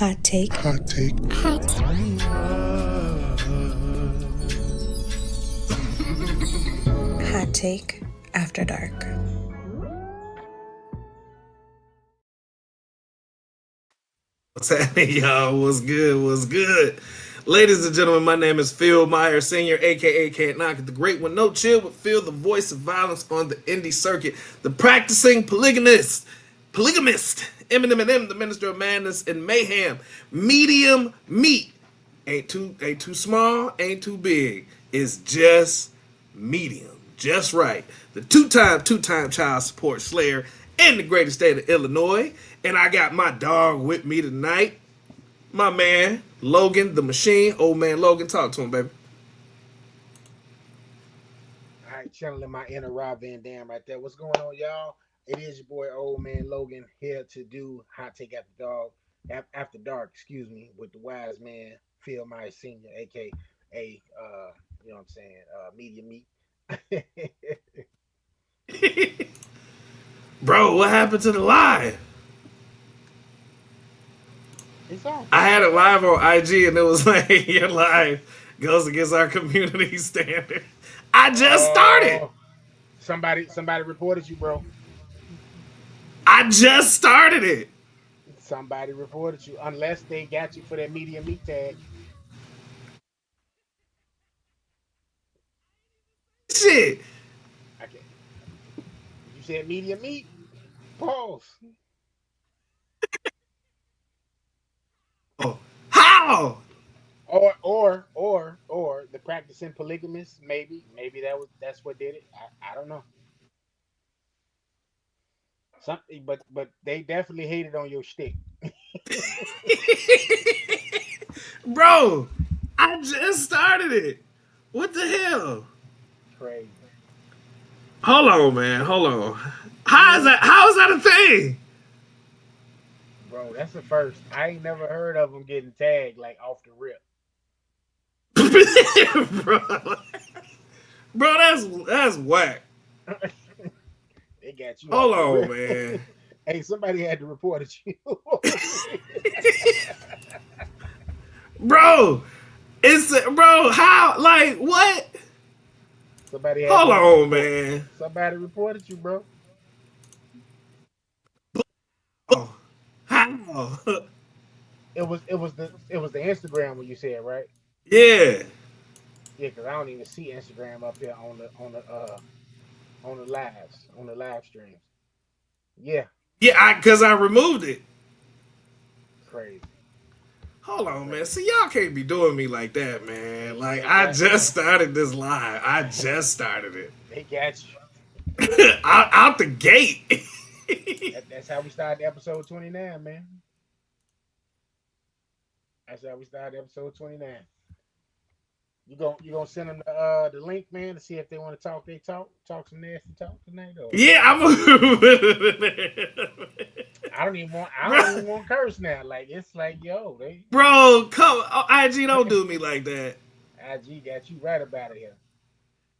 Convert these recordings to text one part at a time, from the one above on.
Hot take. Hot take. Hot take after dark. What's happening, y'all? What's good? What's good? Ladies and gentlemen, my name is Phil Meyer, Sr., aka Can't Knock It, the Great One. No Chill with Phil, the voice of violence on the indie circuit, the practicing polygamist, Eminem, the minister of madness and mayhem, medium meat. Ain't too small, ain't too big. It's just medium, just right. The two-time child support slayer in the greatest state of Illinois. And I got my dog with me tonight. My man, Logan the Machine. Old man Logan, talk to him, baby. All right, channeling my inner Rob Van Dam right there. What's going on, y'all? It is your boy, Old Man Logan, here to do Hot Take After Dark, excuse me, with the wise man, Phil Myers Sr., aka, you know what I'm saying, Media Meat. Bro, what happened to the live? It's on. I had it live on IG and it was like, your live goes against our community standard. I just started. Somebody reported you, bro. I just started it. Somebody reported you, unless they got you for that Media Meat tag. Shit. Okay. You said Media Meat? Pause. Oh, how? Or the practicing polygamist, maybe that's what did it. I don't know. Something, but they definitely hated on your shtick. Bro, I just started it. What the hell? Crazy. Hold on, man. Hold on. How is that a thing? Bro, that's the first. I ain't never heard of them getting tagged like off the rip. bro, that's whack. They got you. Hold on, man. Hey, somebody had to report it you. Bro, how, like, what? Somebody had Hold on, man. Somebody reported you, bro. Oh, how? It was the Instagram when you said, right? Yeah. Yeah, because I don't even see Instagram up here on the live streams. Yeah. Yeah, because I removed it. Crazy. Hold on, man. See, y'all can't be doing me like that, man. Like, I just started this live. I just started it. They got you. out the gate. That's how we started episode 29, man. That's how we started episode 29. You gonna send them the link, man, to see if they want to talk. They talk some nasty talk tonight, though. Yeah, I'm. I don't even want to curse now. Like, it's like, yo, bro, come, IG, don't do me like that. IG got you right about it here.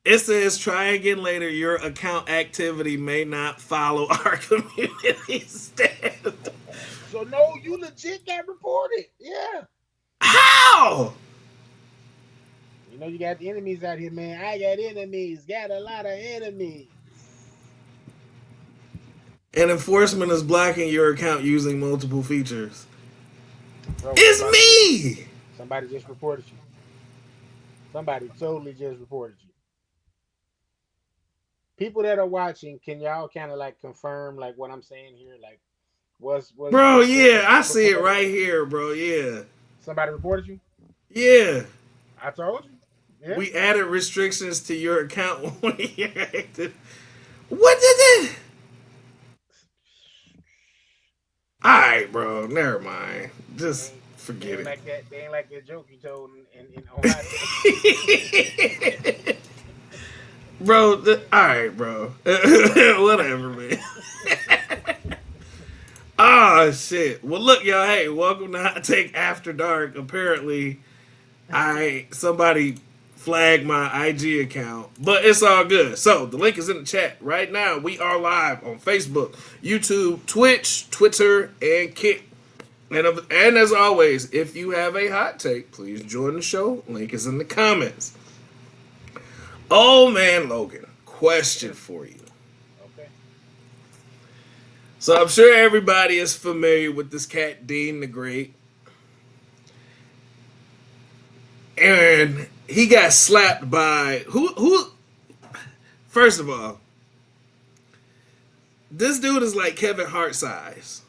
It says, try again later. Your account activity may not follow our community standard. So no, you legit got reported. Yeah. How? You know you got the enemies out here, man. I got enemies. Got a lot of enemies. And enforcement is blocking your account using multiple features. Bro, it's me! Somebody just reported you. Somebody totally just reported you. People that are watching, can y'all kind of like confirm like what I'm saying here? Like, bro, yeah, I see it right here, bro. Yeah. Somebody reported you? Yeah. I told you. Yeah. We added restrictions to your account when you're active. What did it? Alright, bro. Never mind. Just forget it. Like that. They ain't like that joke you told in Ohio. Bro, alright, bro. Whatever, man. Oh, shit. Well, look, y'all. Hey, welcome to Hot Take After Dark. Apparently, somebody flagged my IG account, but it's all good. So the link is in the chat right now. We are live on Facebook, YouTube, Twitch, Twitter, and Kick. And as always, if you have a hot take, please join the show. Link is in the comments. Oh man, Logan, question for you. Okay. So I'm sure everybody is familiar with this cat, Dean the Great. And he got slapped by who first of all, this dude is like Kevin Hart size.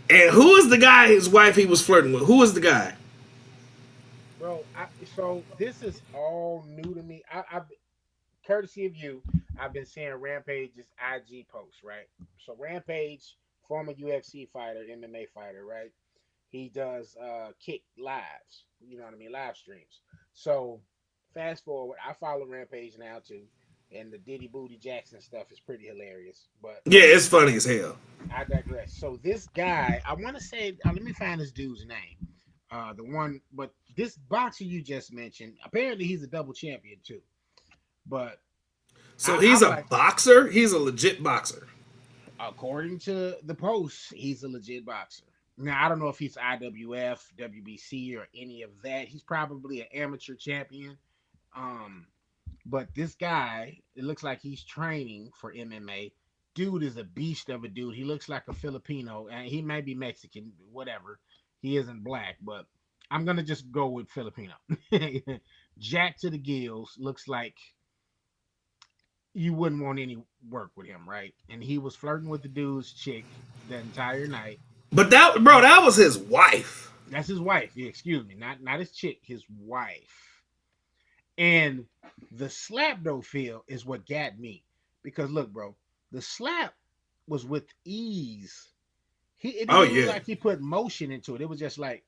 And who is the guy his wife he was flirting with? Who is the guy? Bro, so this is all new to me. I've courtesy of you, I've been seeing Rampage's IG posts, right? So Rampage, former UFC fighter, MMA fighter, right? He does kick lives, you know what I mean, live streams. So fast forward, I follow Rampage now too, and the Diddy Booty Jackson stuff is pretty hilarious. But Yeah, it's funny as hell. I digress. So this guy, I want to say, let me find this dude's name. The one, but this boxer you just mentioned, apparently he's a double champion too. But So he's I'm a like, boxer? He's a legit boxer. according to the post, he's a legit boxer. Now I don't know if he's IWF, WBC, or any of that. He's probably an amateur champion. Um, but this guy, it looks like he's training for MMA. Dude is a beast of a dude. He looks like a Filipino, and he may be Mexican, whatever. He isn't black, but I'm gonna just go with Filipino. Jack to the gills, looks like you wouldn't want any work with him, right? And he was flirting with the dude's chick the entire night. But that was his wife. That's his wife. Yeah, excuse me, not his chick, his wife. And the slap though, Phil, is what got me. Because look, bro, the slap was with ease. It didn't look like he put motion into it. It was just like,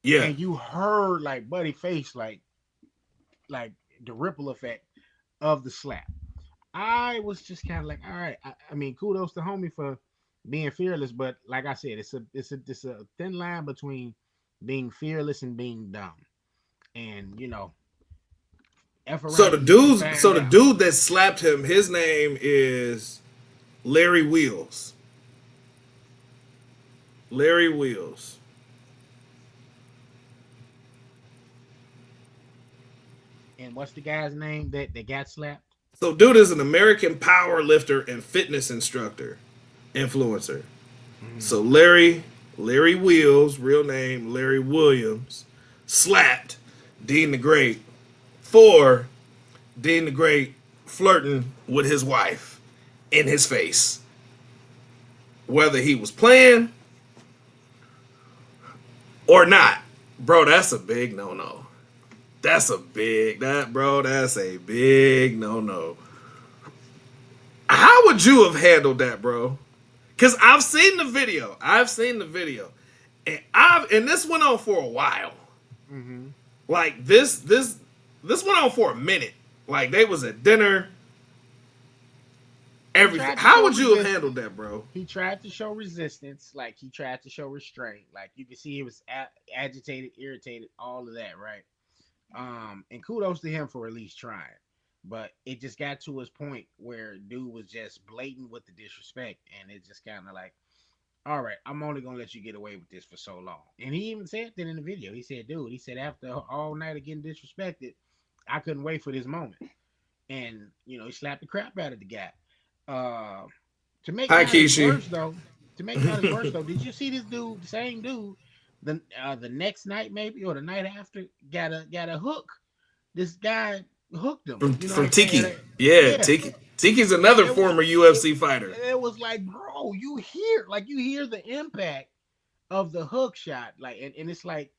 yeah. And you heard like Buddy Face, like the ripple effect of the slap. I was just kind of like, all right. I mean, kudos to homie for being fearless, but like I said, it's a thin line between being fearless and being dumb. And you know, so the dude that slapped him, his name is Larry Wheels. Larry Wheels. And what's the guy's name that got slapped? So dude is an American power lifter and fitness instructor, influencer. Mm-hmm. So Larry Wheels, real name Larry Williams, slapped Dean the Great for Dean the Great flirting with his wife in his face. Whether he was playing or not, bro, that's a big no-no. That's a big no-no. How would you have handled that, bro? Because I've seen the video. And this went on for a while. Mm-hmm. Like this went on for a minute. Like they was at dinner. Everything. How would you have handled that, bro? He tried to show resistance, like he tried to show restraint. Like you can see he was agitated, irritated, all of that, right? And kudos to him for at least trying. But it just got to his point where dude was just blatant with the disrespect, and it just kind of like, all right, I'm only gonna let you get away with this for so long. And he even said that in the video. He said, dude, after all night of getting disrespected, I couldn't wait for this moment. And you know, he slapped the crap out of the guy. To make matters worse though, did you see this dude, the same dude, the next night maybe or the night after got a hook? This guy hooked him from Tiki. Yeah, Tiki. Tiki's another former UFC fighter. It was like, bro, you hear the impact of the hook shot, like, and it's like,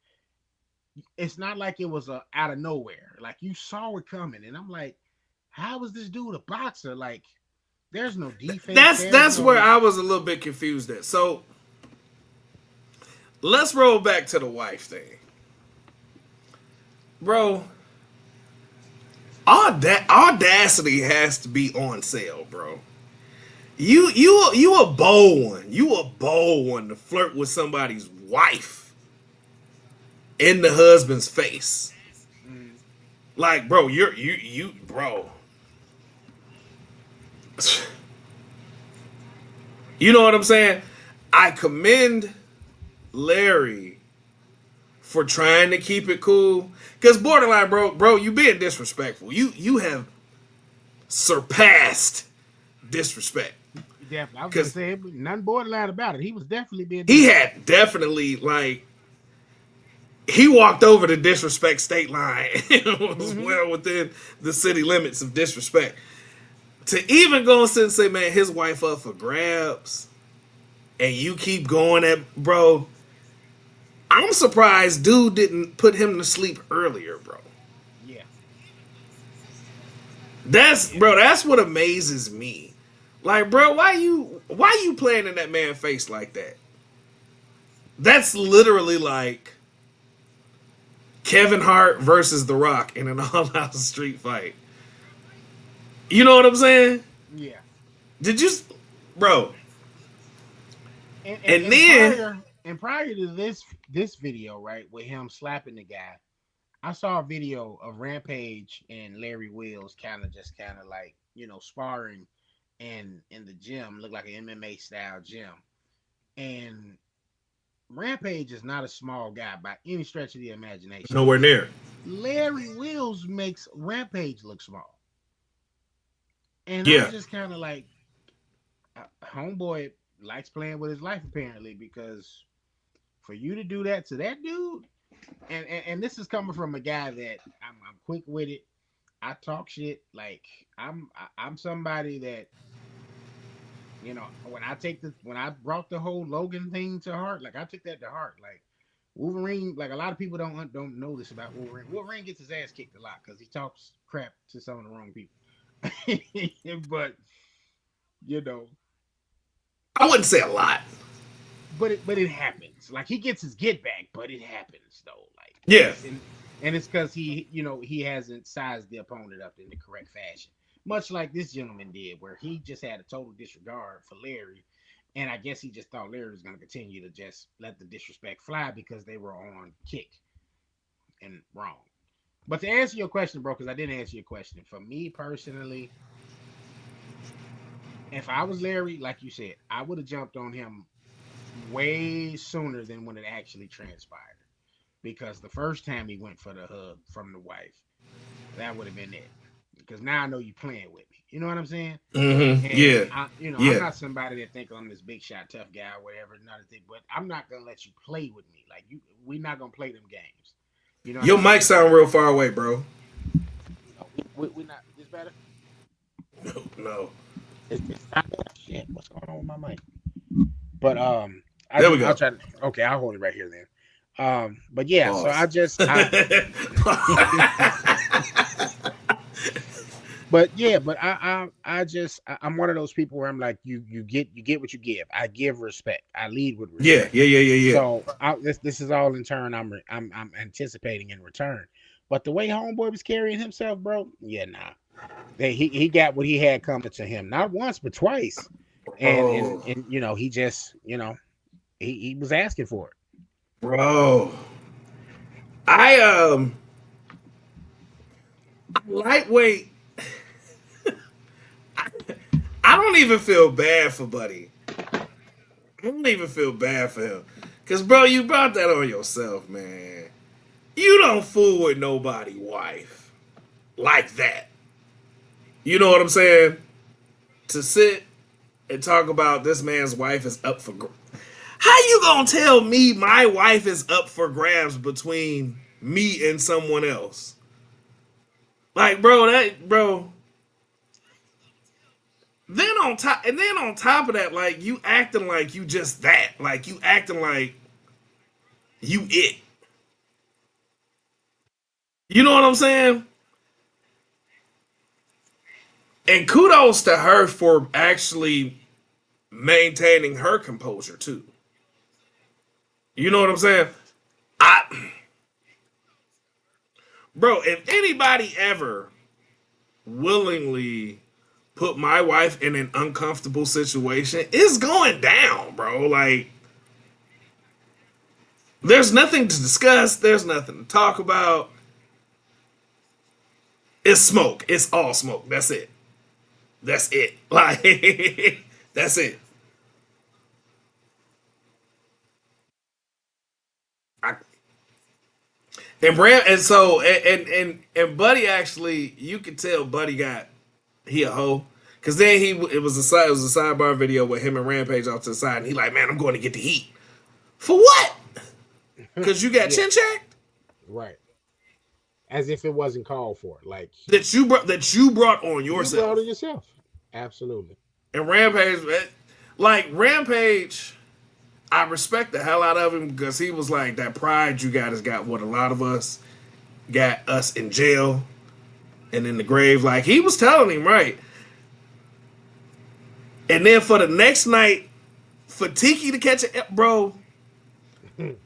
it's not like it was out of nowhere. Like you saw it coming, and I'm like, how is this dude a boxer? Like, there's no defense. That's where I was a little bit confused at. So let's roll back to the wife thing, bro. Audacity has to be on sale, bro. You a bold one. You a bold one to flirt with somebody's wife in the husband's face. Like, bro, you bro. You know what I'm saying? I commend Larry for trying to keep it cool. Because borderline, bro, you being disrespectful. You have surpassed disrespect. Definitely, I was gonna Because say nothing borderline about it. He was definitely being. he had definitely, like, he walked over the disrespect state line. It was well within the city limits of disrespect. To even go and say, man, his wife up for grabs, and you keep going at, bro, I'm surprised dude didn't put him to sleep earlier, bro. Yeah. That's what amazes me. Like, bro, why you playing in that man's face like that? That's literally like Kevin Hart versus The Rock in an all-out street fight. You know what I'm saying? Yeah. Did you, bro? And, And then prior to this video, right, with him slapping the guy, I saw a video of Rampage and Larry Wills kind of like, sparring in the gym, looked like an MMA style gym. And Rampage is not a small guy by any stretch of the imagination. nowhere near. Larry Wills makes Rampage look small. And Yeah. I'm just kind of like, homeboy likes playing with his life apparently, because for you to do that to that dude, and this is coming from a guy that I'm quick with it. I talk shit. Like I'm somebody that, when I brought the whole Logan thing to heart, like I took that to heart. Like Wolverine, like a lot of people don't know this about Wolverine. Wolverine gets his ass kicked a lot because he talks crap to some of the wrong people. But I wouldn't say a lot. but it happens. Like he gets his get back, but it happens though. Like Yeah. and it's because he hasn't sized the opponent up in the correct fashion. Much like this gentleman did, where he just had a total disregard for Larry. And I guess he just thought Larry was going to continue to just let the disrespect fly because they were on kick and wrong. But to answer your question, bro, because I didn't answer your question. For me personally, if I was Larry, like you said, I would have jumped on him way sooner than when it actually transpired. Because the first time he went for the hug from the wife, that would have been it. Because now I know you playing with me. You know what I'm saying? Mm-hmm. Yeah. I'm not somebody that think I'm this big shot tough guy or whatever. Another thing, but I'm not gonna let you play with me. Like we're not gonna play them games. You know. Your mic sound real far away, bro. We not. Is better? No. It's not better. Shit, what's going on with my mic? But There we go. I'll try to. Okay, I'll hold it right here then. But yeah, Pause. so I just. But I'm one of those people where I'm like, you get what you give. I give respect. I lead with respect. Yeah. So this is all in turn I'm anticipating in return. But the way homeboy was carrying himself, bro, yeah, nah. He got what he had coming to him, not once but twice, and he just he was asking for it, bro. I lightweight. I don't even feel bad for Buddy. I don't even feel bad for him. Because, bro, you brought that on yourself, man. You don't fool with nobody wife like that. You know what I'm saying? To sit and talk about this man's wife is up for grabs. How you gonna tell me my wife is up for grabs between me and someone else? Like, bro. Then on top of that, like you acting like you just that, like you acting like you it. You know what I'm saying? And kudos to her for actually maintaining her composure too. You know what I'm saying? Bro, if anybody ever willingly put my wife in an uncomfortable situation, it's going down, bro. Like, there's nothing to discuss. There's nothing to talk about. It's smoke. It's all smoke. That's it. Like, that's it. And Buddy actually, you could tell Buddy got he a hoe. Cause then it was a sidebar video with him and Rampage off to the side, and he like, man, I'm going to get the heat. For what? Cause you got Yeah, chin checked? right. As if it wasn't called for. Like That you brought on you brought yourself. it yourself. Absolutely. And Rampage, like Rampage, I respect the hell out of him because he was like, that pride you got has got what a lot of us got us in jail and in the grave. Like he was telling him, right? And then for the next night, for Tiki to catch it, bro,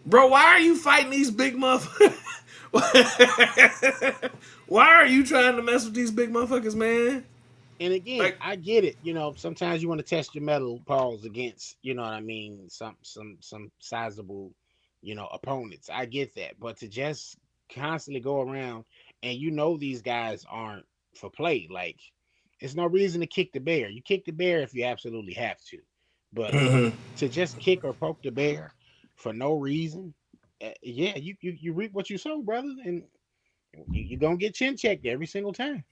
why are you fighting these big motherfuckers? Why are you trying to mess with these big motherfuckers, man? And again, Like, I get it. You know, sometimes you want to test your metal pause against, you know what I mean, some sizable, opponents. I get that. But to just constantly go around and these guys aren't for play, like there's no reason to kick the bear. You kick the bear if you absolutely have to. But to just kick or poke the bear for no reason, yeah, you reap what you sow, brother, and you're gonna get chin checked every single time.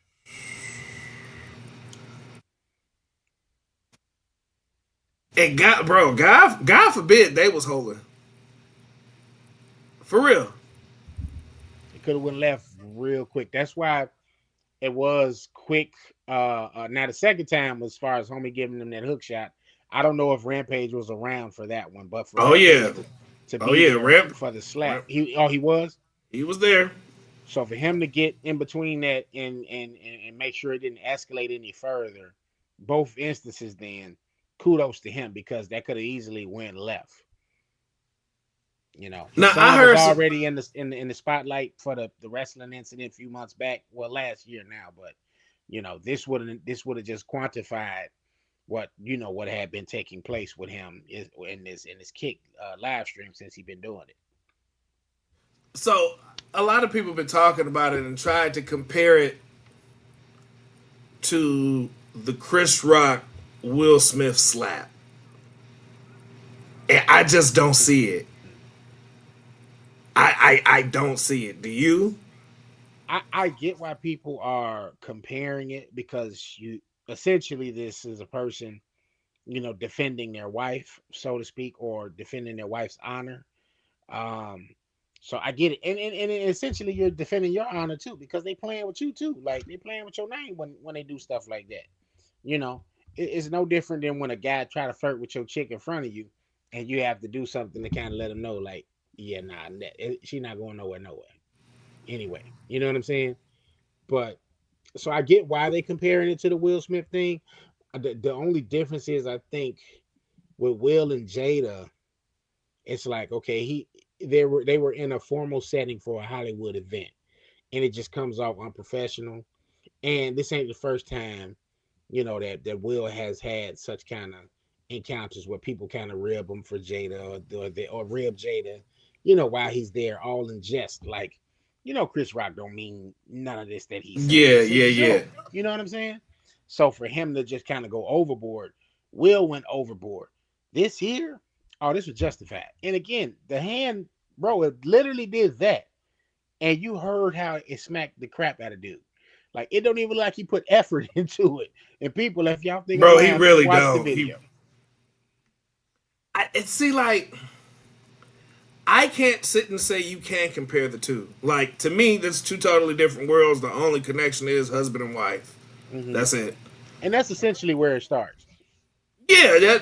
and God forbid they was holding. For real. It could have went left real quick. That's why it was quick. Now the second time, as far as homie giving them that hook shot, I don't know if Rampage was around for that one, but for Rampage to be there for the slap, he was. He was there. So for him to get in between that and make sure it didn't escalate any further, both instances, then kudos to him because that could have easily went left. Now I heard was already in the spotlight for the wrestling incident a few months back. Well, last year now, but this would have just quantified what what had been taking place with him in this kick live stream since he's been doing it. So a lot of people have been talking about it and tried to compare it to the Chris Rock Will Smith slap. And I just don't see it. I don't see it. Do you? I get why people are comparing it because essentially this is a person, defending their wife, so to speak, or defending their wife's honor. So I get it. And essentially you're defending your honor too, because they playing with you too. Like they playing with your name when they do stuff like that. It's no different than when a guy try to flirt with your chick in front of you and you have to do something to kind of let him know, like, yeah, nah, she's not going nowhere. Anyway, you know what I'm saying? But so I get why they comparing it to the Will Smith thing. The only difference is I think with Will and Jada, it's like, okay, they were in a formal setting for a Hollywood event, and it just comes off unprofessional. And this ain't the first time, that Will has had such kind of encounters where people kind of rib him for Jada or rib Jada, while he's there, all in jest. Like, Chris Rock don't mean none of this that he's saying. Yeah. You know what I'm saying? So for him to just kind of go overboard, Will went overboard. This here, this was justified. And again, the hand, bro, it literally did that. And you heard how it smacked the crap out of dude. Like, it don't even like he put effort into it. And people, if y'all think, bro, he really watch don't. The video. I can't sit and say you can't compare the two. Like, to me, that's two totally different worlds. The only connection is husband and wife. Mm-hmm. That's it. And that's essentially where it starts. Yeah,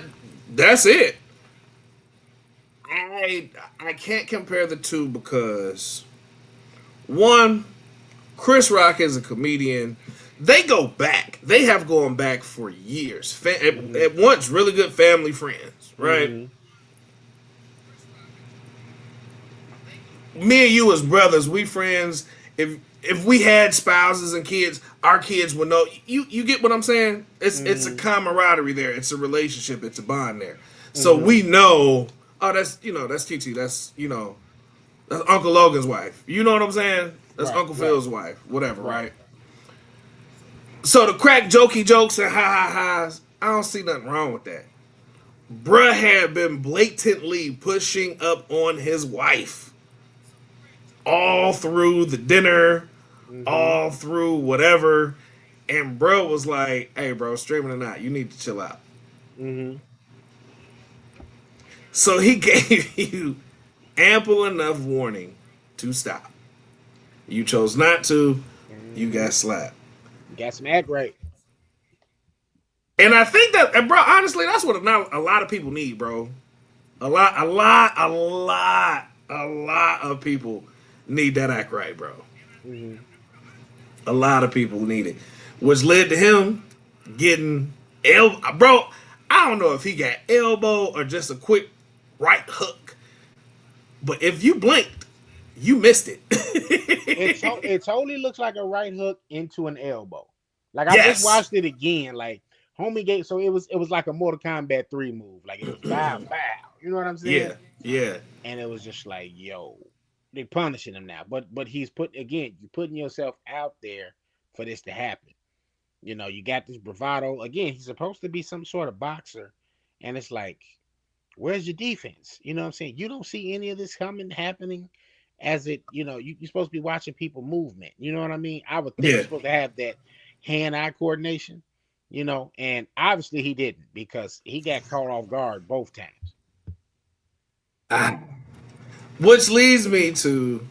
that's it. I can't compare the two because, one, Chris Rock is a comedian. They go back. They have gone back for years. At once, really good family friends, right? Mm-hmm. Me and you as brothers, we friends. If we had spouses and kids, our kids would know. You get what I'm saying? It's a camaraderie there. It's a relationship. It's a bond there. So we know. Oh, that's TT. That's that's Uncle Logan's wife. You know what I'm saying? That's right, Uncle Phil's wife. Whatever, right? So the crack jokey jokes and ha-ha-has, I don't see nothing wrong with that. Bruh had been blatantly pushing up on his wife all through the dinner, Mm-hmm. all through whatever. And bro was like, "Hey, bro, streaming or not, you need to chill out." Mm-hmm. So he gave you ample enough warning to stop. You chose not to. You Mm-hmm. got slapped. Got some act right. And I think that, and bro, honestly, that's what a lot of people need, bro. A lot of people need that act right, bro. Mm-hmm. A lot of people need it, which led to him getting bro. I don't know if he got elbow or just a quick right hook, but if you blinked, you missed it. It totally looks like a right hook into an elbow. Like I just Yes. watched it again. Like homie gave, so it was like a Mortal Kombat 3 move. Like it was bow bow. You know what I'm saying? Yeah. Yeah. And it was just like, yo, they punishing him now. But he's put again, you putting yourself out there for this to happen. You know, you got this bravado. Again, he's supposed to be some sort of boxer. And it's like, where's your defense? You know what I'm saying? You don't see any of this coming happening as it, you're supposed to be watching people movement. You know what I mean? I would think you're Yeah. supposed to have that hand-eye coordination, and obviously he didn't because he got caught off guard both times. Ah. Which leads me to,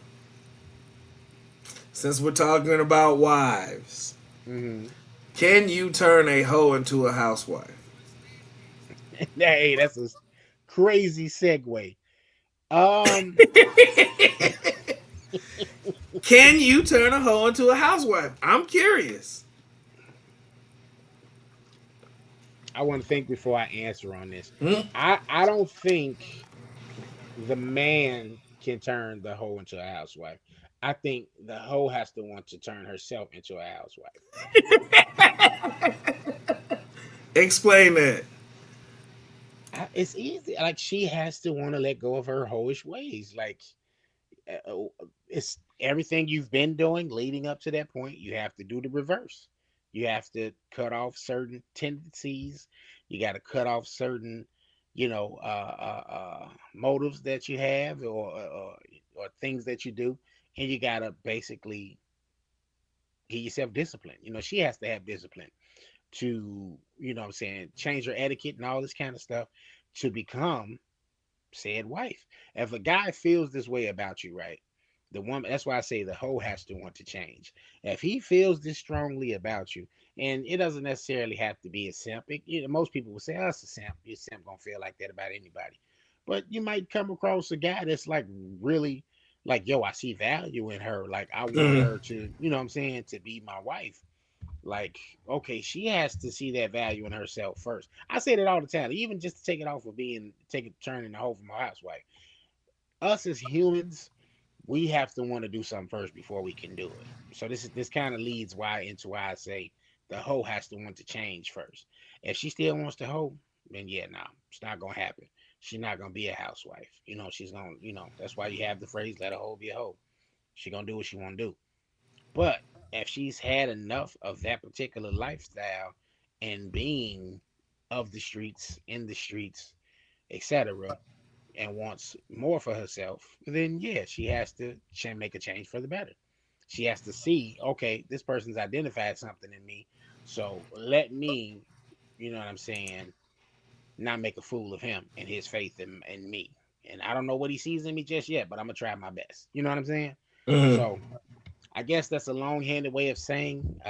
since we're talking about wives, Mm-hmm. can you turn a hoe into a housewife? Hey, that's a crazy segue. Um, Can you turn a hoe into a housewife? I'm curious. I want to think before I answer on this. Hmm? I don't think the man can turn the hoe into a housewife. I think the hoe has to want to turn herself into a housewife. Explain that. It's easy. Like she has to want to let go of her hoish ways. Like it's everything you've been doing leading up to that point. You have to do the reverse. You have to cut off certain tendencies. You got to cut off certain, motives that you have or things that you do, and you got to basically give yourself discipline. She has to have discipline to, what I'm saying, change her etiquette and all this kind of stuff to become said wife. If a guy feels this way about you, right? The woman, that's why I say the hoe has to want to change. If he feels this strongly about you, and it doesn't necessarily have to be a simp. Most people will say, "Oh, it's a simp. Your simp gonna feel like that about anybody." But you might come across a guy that's like really like, yo, I see value in her. Like I want Mhm. her to, what I'm saying, to be my wife. Like, okay, she has to see that value in herself first. I say that all the time, even just to take it off of take it turning the hoe from a housewife. Us as humans, we have to want to do something first before we can do it. So this kind of leads why I say the hoe has to want to change first. If she still wants to hoe, then yeah, no, it's not gonna happen. She's not gonna be a housewife. She's gonna, that's why you have the phrase "let a hoe be a hoe." She gonna do what she wanna do. But if she's had enough of that particular lifestyle and being of the streets, in the streets, etc., and wants more for herself, then yeah, she has to make a change for the better. She has to see, okay, this person's identified something in me, so let me, what I'm saying, not make a fool of him and his faith in me. And I don't know what he sees in me just yet, but I'm gonna try my best. You know what I'm saying? Mhm. So I guess that's a long-handed way of saying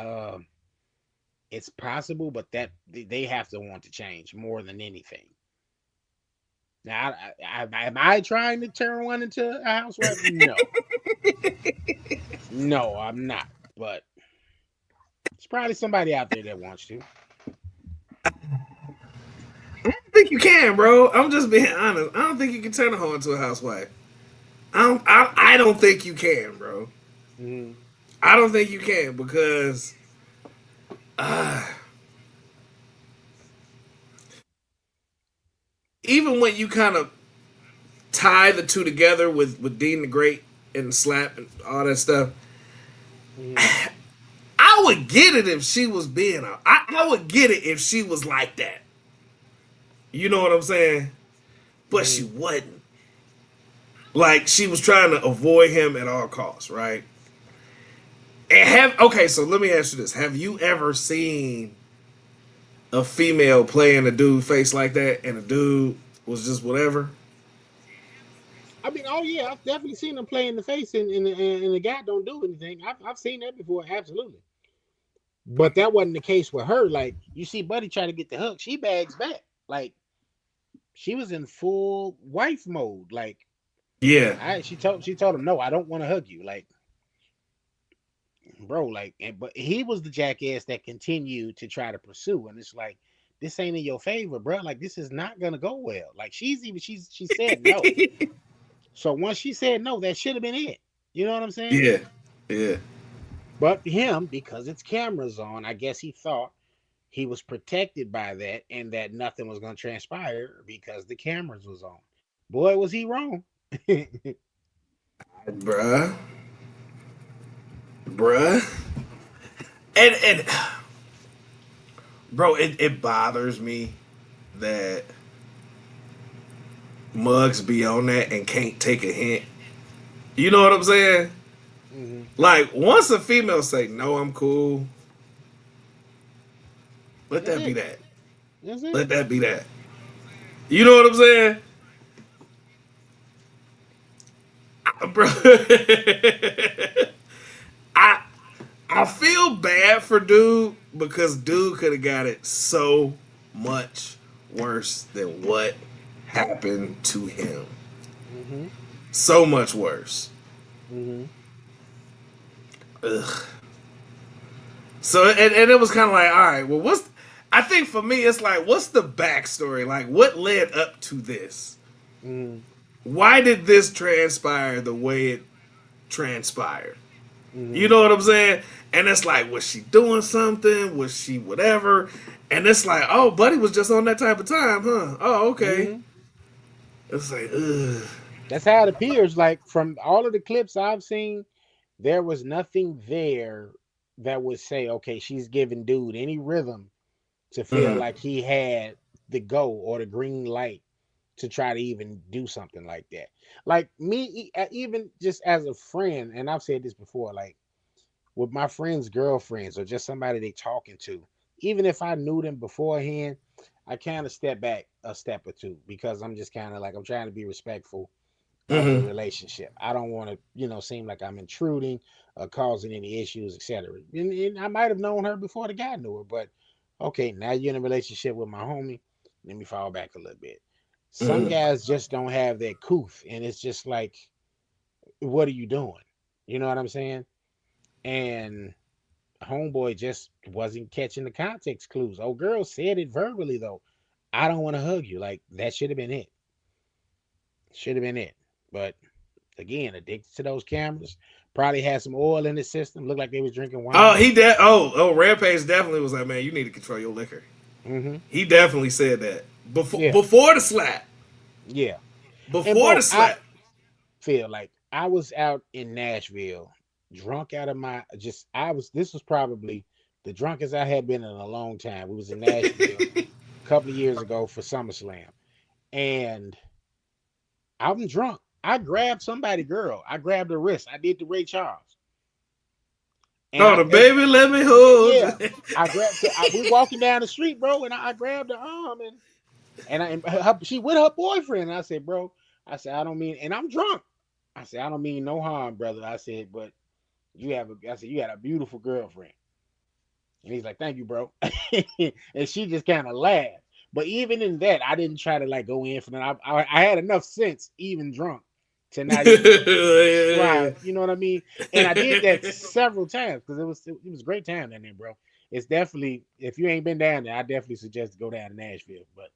it's possible, but that they have to want to change more than anything. Now, am I trying to turn one into a housewife? No, no, I'm not. But it's probably somebody out there that wants to. I think you can, bro. I'm just being honest. I don't think you can turn a hoe into a housewife. I don't think you can, bro. Mm-hmm. I don't think you can because uh, even when you kind of tie the two together with Dean the Great and Slap and all that stuff, Mm-hmm. I would get it if she was being I would get it if she was like that. You know what I'm saying? But she Mm-hmm. wasn't. Like she was trying to avoid him at all costs, right? So let me ask you this: have you ever seen a female playing a dude face like that, and a dude was just whatever? I mean, oh yeah, I've definitely seen them play in the face, and the guy don't do anything. I've seen that before, absolutely. But that wasn't the case with her. Like you see, Buddy try to get the hook, she bags back. Like she was in full wife mode. Like Yeah, she told him, no, I don't want to hug you. Like bro, like, but he was the jackass that continued to try to pursue, and it's like this ain't in your favor, bro. Like this is not gonna go well. Like she said no. So once she said no, that should have been it. You know what I'm saying? yeah, yeah. But him, because it's cameras on, I guess he thought he was protected by that and that nothing was going to transpire because the cameras was on. Boy, was he wrong. Bruh, bruh, and bro, it bothers me that mugs be on that and can't take a hint. You know what I'm saying? Hmm. Like once a female say no, I'm cool. Let That's that be it. that. That's it. Let that be that. You know what I'm saying, bro? I I feel bad for dude because dude could have got it so much worse than what happened to him. Hmm. So much worse. Hmm. Ugh. So and it was kind of like, all right, well, I think for me, it's like, what's the backstory? Like, what led up to this? Hmm. Why did this transpire the way it transpired? You Hmm. know what I'm saying? And it's like, was she doing something? Was she whatever? And it's like, oh, Buddy was just on that type of time, huh? Oh, okay. Hmm. It's like, ugh. That's how it appears. Like from all of the clips I've seen, there was nothing there that would say, okay, she's giving dude any rhythm to feel Mhm. like he had the go or the green light to try to even do something like that. Like me, even just as a friend, and I've said this before, like with my friends' girlfriends or just somebody they talking to, even if I knew them beforehand, I kind of step back a step or two because I'm just kind of like I'm trying to be respectful of the Mhm. relationship. I don't want to, seem like I'm intruding or causing any issues, etc. And I might have known her before the guy knew her, but okay, now you're in a relationship with my homie. Let me fall back a little bit. Some Mhm. guys just don't have that couth, and it's just like, what are you doing? You know what I'm saying? And homeboy just wasn't catching the context clues. Oh, girl said it verbally though. I don't want to hug you. Like that should have been it. Should have been it. But again, addicted to those cameras. Probably had some oil in the system. Looked like they was drinking Oh, wine. Rampage definitely was like, man, you need to control your liquor. Mm-hmm. He definitely said that Yeah, before the slap. yeah. And Before the bro, I slap. feel like I was out in Nashville, drunk out of my just. I was. This was probably the drunkest I had been in a long time. We was in Nashville a couple of years ago for SummerSlam, and I'm drunk. I grabbed somebody, girl. I grabbed her wrist. I did the Ray Charles, and Oh, I the baby, let me hold yeah, you. I grabbed. We walking down the street, bro, and I grabbed her arm, and she with her boyfriend. And I said, bro, I said I don't mean, and I'm drunk. I said I don't mean no harm, brother. I said, but I said you had a beautiful girlfriend, and he's like, thank you, bro, and she just kind of laughed. But even in that, I didn't try to like go in for that. I had enough sense, even drunk, to not even try. You know what I mean? And I did that several times because it was a great time down there, bro. It's definitely if you ain't been down there, I definitely suggest to go down to Nashville. But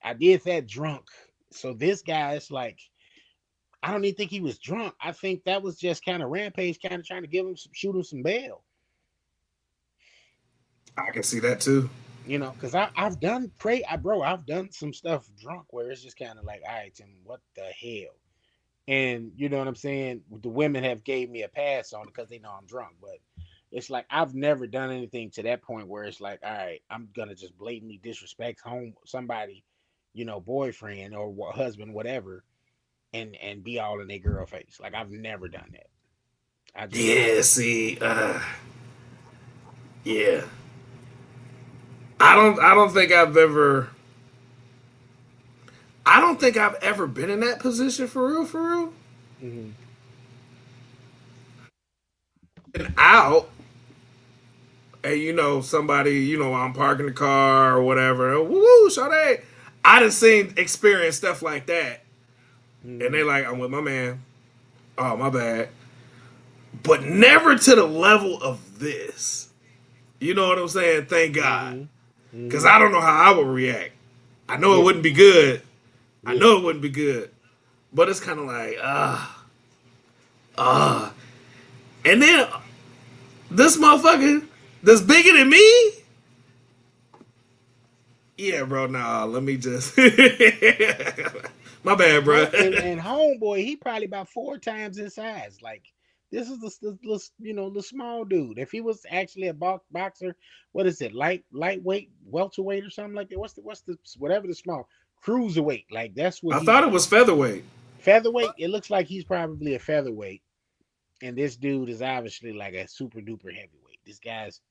I did that drunk. So this guy, it's like I don't even think he was drunk. I think that was just kind of Rampage, kind of trying to shoot him some bail. I can see that too. Because I've done bro, I've done some stuff drunk where it's just kind of like, all right, Tim, what the hell? And you know what I'm saying? The women have gave me a pass on it because they know I'm drunk, but it's like I've never done anything to that point where it's like, all right, I'm gonna just blatantly disrespect home somebody, boyfriend or husband, whatever, and be all in their girl face. Like I've never done that. I just Yeah, see, yeah. I don't think I've ever I don't think I've ever been in that position for real, for real. hmm Been out and somebody, I'm parking the car or whatever. Woo, Sade. I done seen experience stuff like that. And they hmm like, I'm with my man. Oh, my bad. But never to the level of this. You know what I'm saying? Thank God. hmm Because hmm I don't know how I would react. I know it Yeah, wouldn't be good. I yeah. know it wouldn't be good. But it's kind of like, ah. And then this motherfucker that's bigger than me? Yeah, bro, nah, let me just. My bad, bro. And homeboy, he probably about 4 times his size. Like this is the small dude. If he was actually a boxer, what is it? Lightweight, welterweight, or something like that. What's the whatever the small cruiserweight? Like that's what I he thought it was featherweight. featherweight. It looks like he's probably a featherweight, and this dude is obviously like a super duper heavyweight. This guy's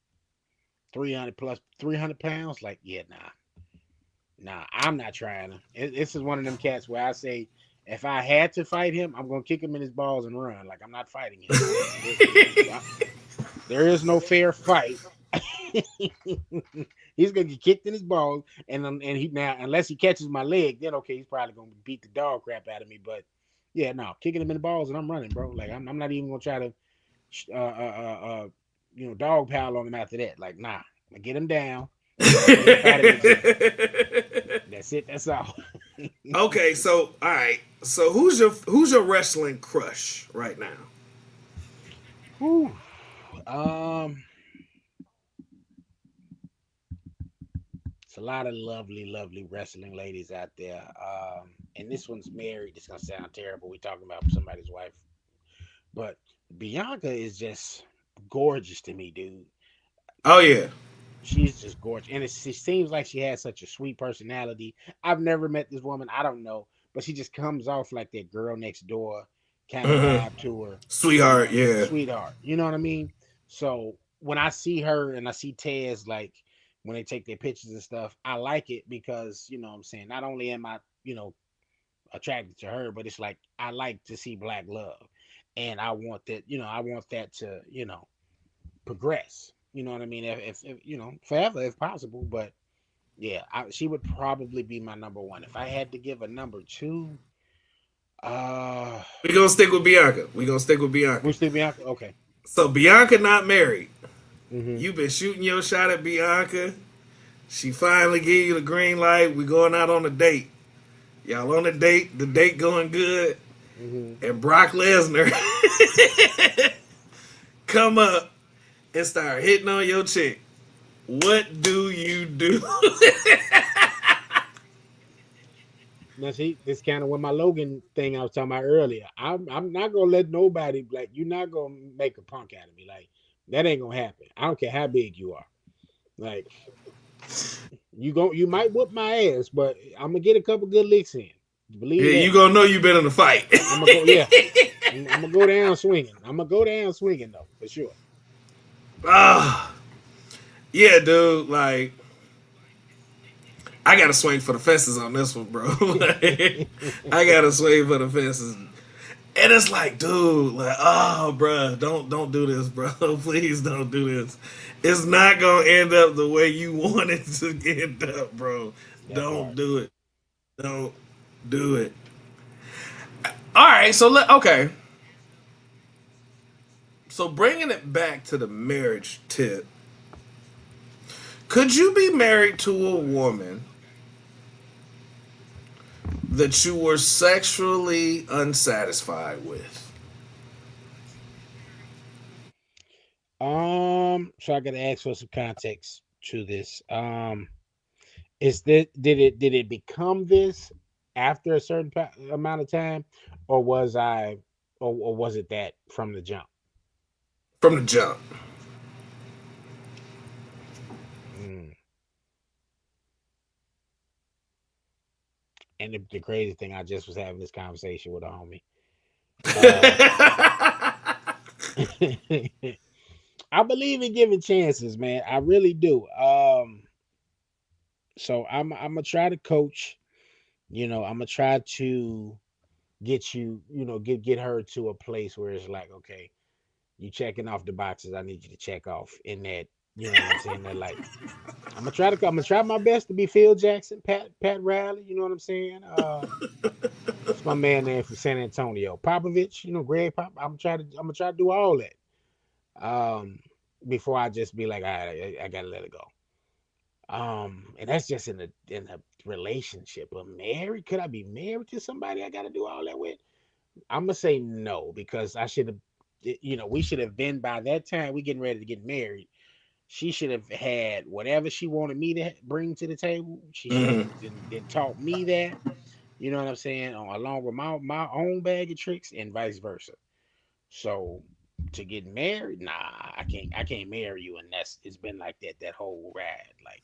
300 plus 300 pounds. Like yeah, nah, I'm not trying to. This is one of them cats where I say, if I had to fight him, I'm gonna kick him in his balls and run. Like I'm not fighting him. There is no fair fight. He's gonna get kicked in his balls, and he now unless he catches my leg, then okay, he's probably gonna beat the dog crap out of me. But yeah, no, kicking him in the balls and I'm running, bro. Like I'm not even gonna try to, dog pile on him after that. Like nah, I get him down, get him up out of there, G. That's it. That's all. Okay, so all right. So who's your wrestling crush right now? Whew. Um, it's a lot of lovely, lovely wrestling ladies out there. And this one's married. It's gonna sound terrible. We talking about somebody's wife, but Bianca is just gorgeous to me, dude. Oh yeah. She's just gorgeous, and she seems like she has such a sweet personality. I've never met this woman. I don't know, but she just comes off like that girl next door kind of Hmm. vibe to her. Sweetheart, yeah. Sweetheart. You know what I mean? So when I see her and I see Tez, like when they take their pictures and stuff, I like it because what I'm saying, not only am I attracted to her, but it's like I like to see black love, and I want that. I want that to progress. You know what I mean? If forever if possible. But yeah, she would probably be my number one. If I had to give a number two, uh, We gonna stick with Bianca. We gonna stick with Bianca. we still Bianca. Okay. So Bianca not married. Mm-hmm. You been shooting your shot at Bianca. She finally gave you the green light. We going out on a date. Y'all on a date. The date going good. Mm-hmm. And Brock Lesnar come up and start hitting on your chick. What do you do? Now see, this kind of what my Logan thing I was talking about earlier. I'm not gonna let nobody like you're not gonna make a punk out of me. Like that ain't gonna happen. I don't care how big you are. Like you might whoop my ass, but I'm gonna get a couple good licks in. Yeah, Believe you that. gonna know you been in a fight. I'm gonna go. Yeah, I'm gonna go down swinging. I'm gonna go down swinging though for sure. Ah, yeah, dude. Like, I gotta swing for the fences on this one, bro. Like, I gotta swing for the fences, and it's like, dude, like, oh, bro, don't do this, bro. Please don't do this. It's not gonna end up the way you want it to end up, bro. That Don't part. do it. Don't do it. All right, so okay. So bringing it back to the marriage tip, could you be married to a woman that you were sexually unsatisfied with? So I gotta ask for some context to this. Is that did it become this after a certain amount of time, or was I, or was it that from the jump? From the jump. Mm. And the crazy thing, I just was having this conversation with a homie. Uh, I believe in giving chances, man. I really do. So I'm gonna try to coach. I'm gonna try to get you, get her to a place where it's like, okay, you checking off the boxes I need you to check off in that. You know what I'm saying? That like I'm gonna try my best to be Phil Jackson, Pat Riley. You know what I'm saying? It's my man there from San Antonio, Popovich. Greg Pop. I'm gonna try to do all that. Before I just be like, all right, I gotta let it go. And that's just in a relationship. But married, could I be married to somebody I gotta do all that with? I'm gonna say no because I should have. We should have been by that time. We getting ready to get married. She should have had whatever she wanted me to bring to the table. She should have Mhm. then taught me that. You know what I'm saying? Along with my own bag of tricks and vice versa. So to get married, nah, I can't marry you, and it's been like that whole ride. Like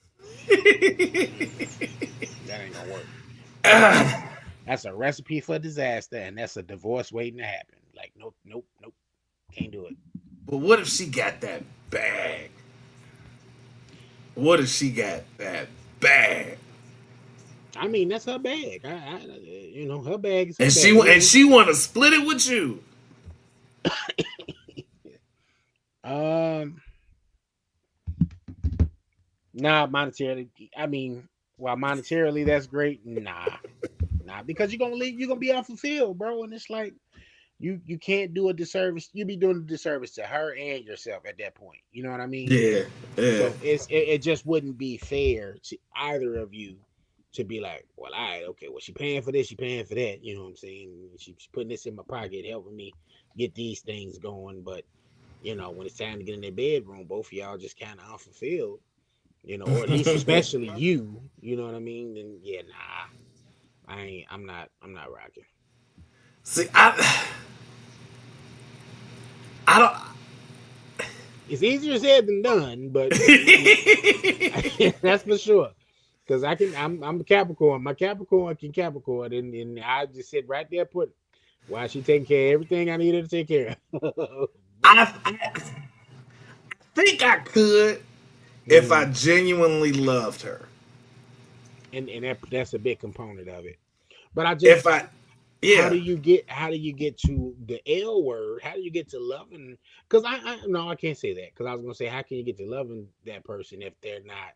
that ain't gonna work. That's a recipe for disaster, and that's a divorce waiting to happen. Like nope, nope, nope, can't do it. But what if she got that bag? What if she got that bag? I mean, that's her bag. Her bag is her And bag. and she want to split it with you. Um, nah, monetarily. I mean, while monetarily that's great, nah, because you're gonna be unfulfilled, bro. And it's like you can't do a disservice. You be doing a disservice to her and yourself at that point. You know what I mean? Yeah, yeah. So it just wouldn't be fair to either of you to be like, well, all right, okay, well, she paying for this, she paying for that. You know what I'm saying? She's putting this in my pocket, helping me get these things going. But when it's time to get in their bedroom, both of y'all just kind of unfulfilled. Or at least especially you. You know what I mean? Then yeah, nah, I'm not rocking. See, I It's easier said than done, but that's for sure. Because I'm a Capricorn. My Capricorn can Capricorn, and I just sit right there, put while she taking care of everything I needed to take care of. I think I could if I Mhm. genuinely loved her. And that's a big component of it. But I If just I, yeah, how do you get to the L word? How do you get to loving? Because I no, I can't say that because I was gonna say how can you get to loving that person if they're not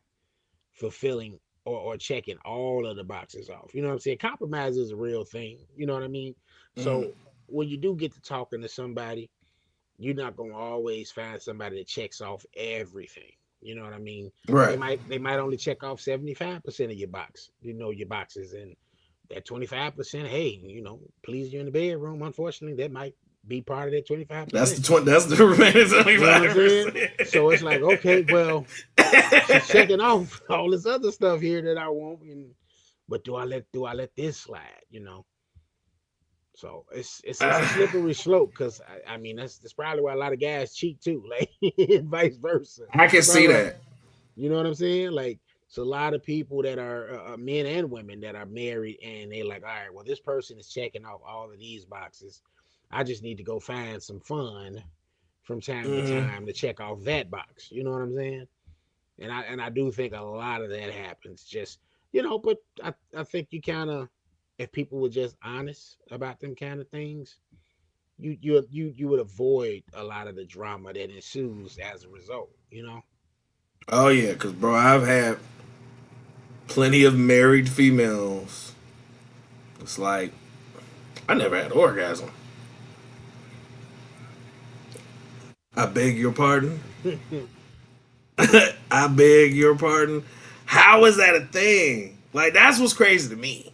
fulfilling or checking all of the boxes off. You know what I'm saying? Compromise is a real thing. You know what I mean? mhm, So when you do get to talking to somebody, you're not gonna always find somebody that checks off everything. You know what I mean? They right. might they might only check off 75% of your boxes, and that 25%, hey, please you in the bedroom. Unfortunately, that might be part of that That's 25%. the That's the remaining You know what I'm 25%. saying? So it's like, okay, well, she's checking off all this other stuff here that I want, but do I let this slide? So it's a slippery slope because I mean that's probably why a lot of guys cheat too, like and vice versa. I can It's see probably why, that. you know what I'm saying? Like it's a lot of people that are men and women that are married and they're like, all right, well this person is checking off all of these boxes. I just need to go find some fun from time to Hmm. time to check off that box. You know what I'm saying? And I do think a lot of that happens. Just but I think you kind of if people were just honest about them kind of things, you would avoid a lot of the drama that ensues as a result. Oh yeah, because bro, I've had plenty of married females. It's like I never had an orgasm. I beg your pardon. I beg your pardon. How is that a thing? Like that's what's crazy to me.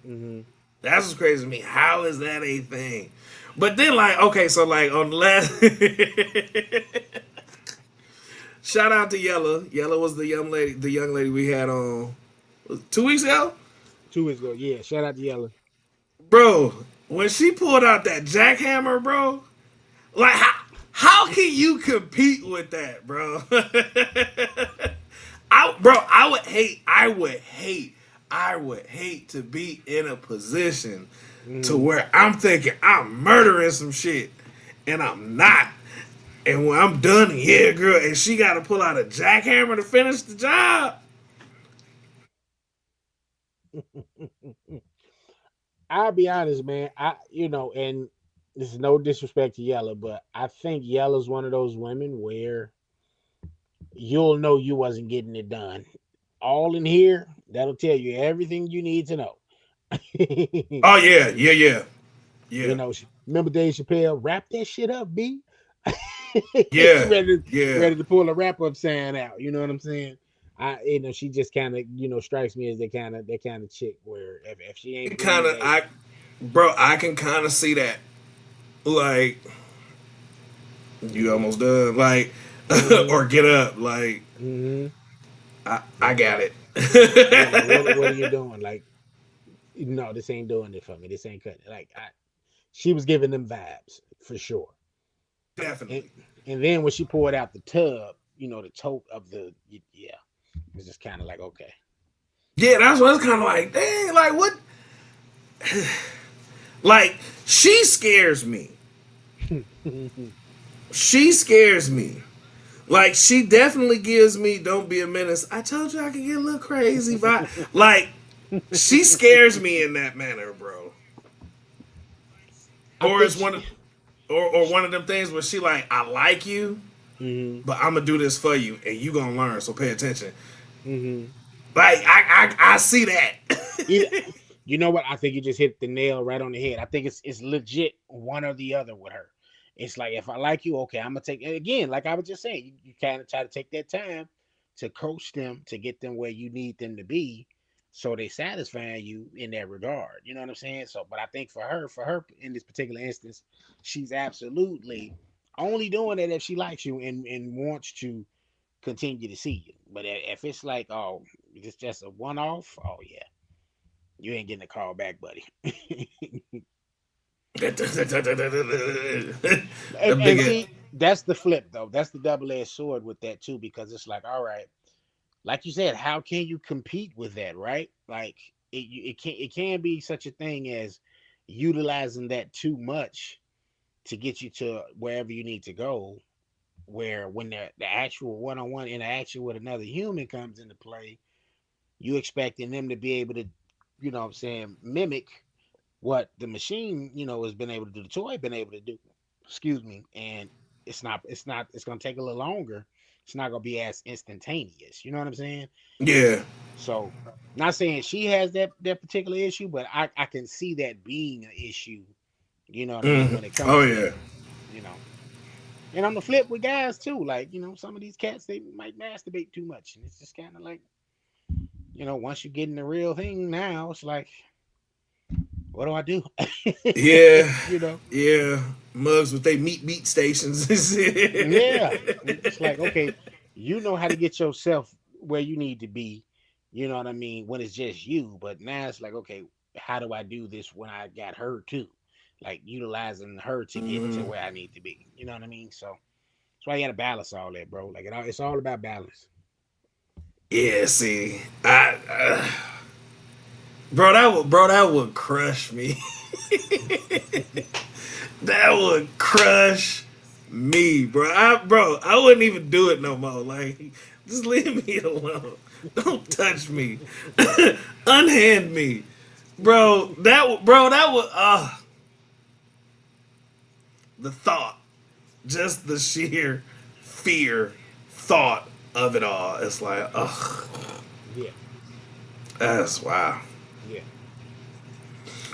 Hmm. That's what's crazy to me. How is that a thing? But then like okay, so like on the last shout out to Yella. Yella was the young lady we had on 2 weeks ago. 2 weeks ago, yeah. Shout out to Yella. Bro, when she pulled out that jackhammer, bro, like how can you compete with that, bro? I would hate I would hate to be in a position to Mm. where I'm thinking I'm murdering some shit and I'm not. And when I'm done, yeah, girl, and she got to pull out a jackhammer to finish the job. I'll be honest, man. And this is no disrespect to Yella, but I think Yella's one of those women where you'll know you wasn't getting it done. All in here, that'll tell you everything you need to know. Oh yeah, yeah, yeah, You yeah, know, remember Dave Chappelle, wrap that shit up, B. She yeah, ready to yeah. ready to pull a wrap up sign out. You know what I'm saying? She just kind of strikes me as that kind of chick where if she ain't Kind breathe, of, hey. bro, I can kind of see that. Like, you almost done, like, Mm-hmm. or get up, like, Mm-hmm. I got Like, it. what are you doing? Like, no, this ain't doing it for me. This ain't cutting. Like, she was giving them vibes for sure. And Definitely. and then when she poured out the tub, the tote of yeah, it was just kind of like, okay. Yeah, that's what it's kind of like. Dang, like what? Like she scares me. She scares me. Like she definitely gives me "Don't be a menace." I told you I could get a little crazy vibe. Like she scares me in that manner, bro. I Or think it's or one of them things where she like, I like you, hmm but I'm gonna do this for you, and you gonna learn. So pay attention. hmm Like I see that. Either, you know what? I think you just hit the nail right on the head. I think it's legit one or the other with her. It's like if I like you, okay, I'm gonna take and again, like I was just saying, you kind of try to take that time to coach them to get them where you need them to be, so they satisfy you in that regard. You know what I'm saying? So, but I think for her in this particular instance, she's absolutely only doing it if she likes you and wants to continue to see you. But if it's like, oh, it's just a one off, oh yeah, you ain't getting a call back, buddy. and, A and big. see, that's the flip though. That's the double edged sword with that too, because it's like, all right, like you said, how can you compete with that, right? Like it can be such a thing as utilizing that too much to get you to wherever you need to go. Where when the actual one on one interaction with another human comes into play, you expecting them to be able to, what I'm saying, mimic what the machine, has been able to do, the toy been able to do. Excuse me. And it's gonna take a little longer. It's not gonna be as instantaneous. You know what I'm saying? Yeah. So not saying she has that particular issue, but I can see that being an issue, you know what I mean, Hmm. when it comes Oh to that, yeah. you know. And on the flip with guys too, like, some of these cats they might masturbate too much. And it's just kinda like, once you get in the real thing now, it's like, what do I do? Yeah. you know? Yeah. Mugs with they meat stations. Yeah. It's like, okay, you know how to get yourself where you need to be, you know what I mean, when it's just you. But now it's like, okay, how do I do this when I got her too? Like utilizing her to get to Hmm. where I need to be. You know what I mean? So that's why you gotta balance all that, bro. Like it's all about balance. Yeah. See, bro, that would crush me. That would crush me, bro. I wouldn't even do it no more. Like, just leave me alone. Don't touch me. Unhand me, bro. That would. The thought, just the sheer fear thought of it all. It's like, ugh, Yeah, that's wow. yeah.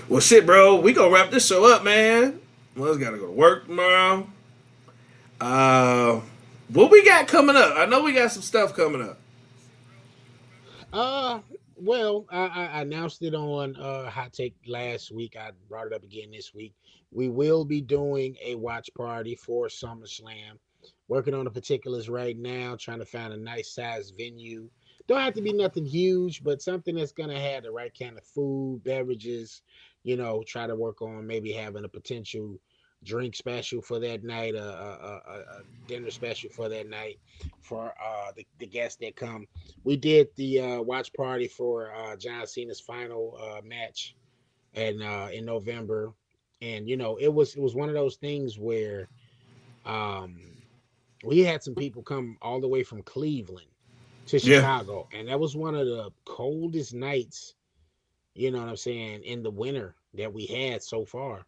Well, shit, bro. We gonna wrap this show up, man. Well, gotta go to work tomorrow. Uh, what we got coming up? I know we got some stuff coming up. Uh, well, I announced it on Hot Take last week. I brought it up again this week. We will be doing a watch party for SummerSlam. Working on the particulars right now, trying to find a nice size venue. Don't have to be nothing huge, but something that's gonna have the right kind of food, beverages. Try to work on maybe having a potential drink special for that night, a dinner special for that night for the guests that come. We did the watch party for John Cena's final match and in November, and it was one of those things where um, we had some people come all the way from Cleveland to Yeah. Chicago, and that was one of the coldest nights. You know what I'm saying, in the winter that we had so far.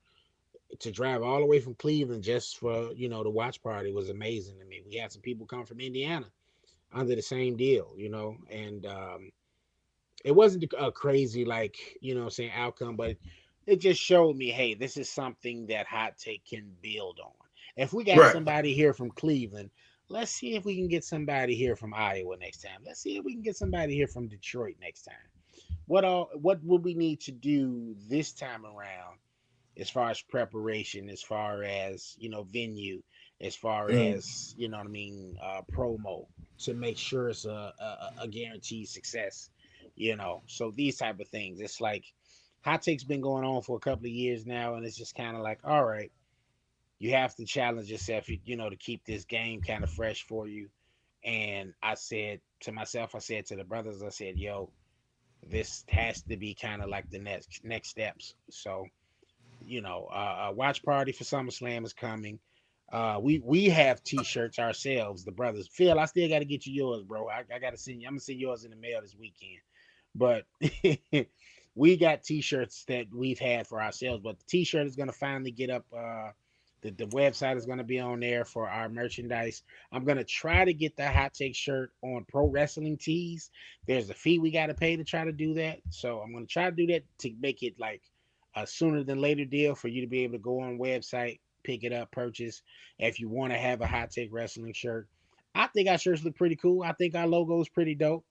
To drive all the way from Cleveland just for the watch party was amazing to me. We had some people come from Indiana under the same deal, and it wasn't a crazy like saying outcome, but it just showed me, hey, this is something that Hot Take can build on. If we got Right. somebody here from Cleveland, let's see if we can get somebody here from Iowa next time. Let's see if we can get somebody here from Detroit next time. What would we need to do this time around as far as preparation, as far as venue, as far Mm. as what I mean, promo, to make sure it's a guaranteed success. So these type of things. It's like Hot Take's been going on for a couple of years now, and it's just kind of like, all right, you have to challenge yourself, to keep this game kind of fresh for you. And I said to myself, I said to the brothers, I said, yo, this has to be kind of like the next steps. So a watch party for SummerSlam is coming. We have T-shirts ourselves, the brothers. Phil, I still got to get you yours, bro. I got to send you. I'm gonna send yours in the mail this weekend. But we got T-shirts that we've had for ourselves. But the T-shirt is gonna finally get up. The website is gonna be on there for our merchandise. I'm gonna try to get the Hot Take shirt on Pro Wrestling Tees. There's a fee we got to pay to try to do that. So I'm gonna try to do that to make it like a sooner than later deal for you to be able to go on website, pick it up, purchase. If you want to have a Hot Take Wrestling shirt, I think our shirts look pretty cool. I think our logo is pretty dope.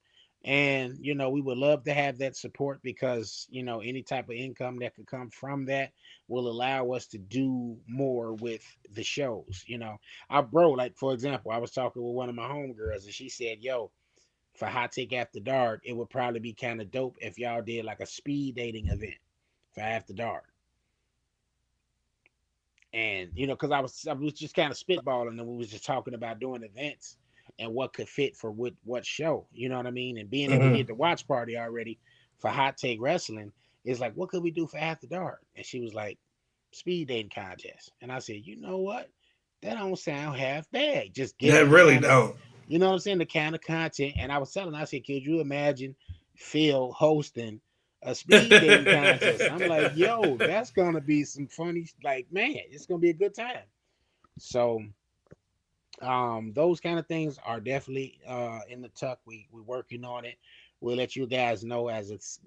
And we would love to have that support because any type of income that could come from that will allow us to do more with the shows. Our bro, like for example, I was talking with one of my homegirls and she said, yo, for Hot Take After Dark, it would probably be kind of dope if y'all did like a speed dating event for After Dark. And because I was just kind of spitballing, and we was just talking about doing events and what could fit for what show, you know what I mean? And being that we Hmm. did the watch party already for Hot Take Wrestling, it's like, what could we do for After Dark? And she was like, speed dating contest. And I said, you know what? That don't sound half bad. Just That giving the really kind of, don't. what I'm saying, the kind of content. And I was telling her, I said, could you imagine Phil hosting a speed dating contest? I'm like, yo, that's gonna be some funny, like, man, it's gonna be a good time. So those kind of things are definitely in the tuck. We working on it. We'll let you guys know as it's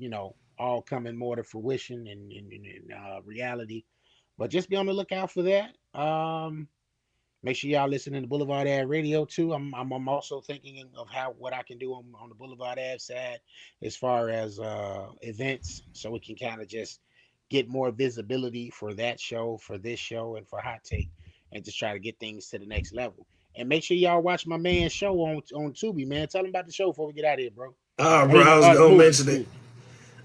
all coming more to fruition and reality. But just be on the lookout for that. Make sure y'all listening to Boulevard Ad Radio too. I'm also thinking of what I can do on the Boulevard Ad side as far as events, so we can kind of just get more visibility for that show, for this show, and for Hot Take, and just try to get things to the next level. And make sure y'all watch my man's show on Tubi, man. Tell him about the show before we get out of here, bro. Oh, I bro, mean, I was the gonna movie. mention it. Excuse me.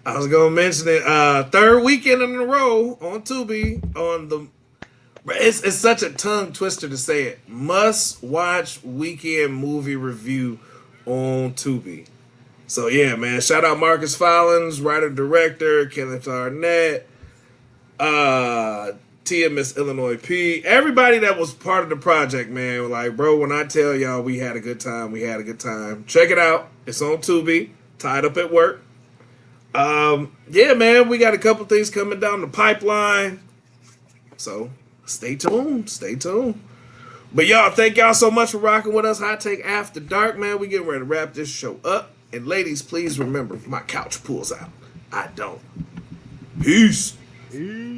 I was gonna mention it. Third weekend in a row on Tubi on the. It's such a tongue twister to say it. Must watch weekend movie review on Tubi. So yeah, man. Shout out Marcus Follins, writer director, Kenneth Arnett, uh, TMS Illinois P. Everybody that was part of the project, man. Like, bro, when I tell y'all we had a good time, we had a good time. Check it out. It's on Tubi. Tied up at work. Yeah, man, we got a couple things coming down the pipeline. So stay tuned. Stay tuned. But y'all, thank y'all so much for rocking with us. Hot Take After Dark, man. We getting ready to wrap this show up. And ladies, please remember, my couch pulls out. I don't. Peace. Peace.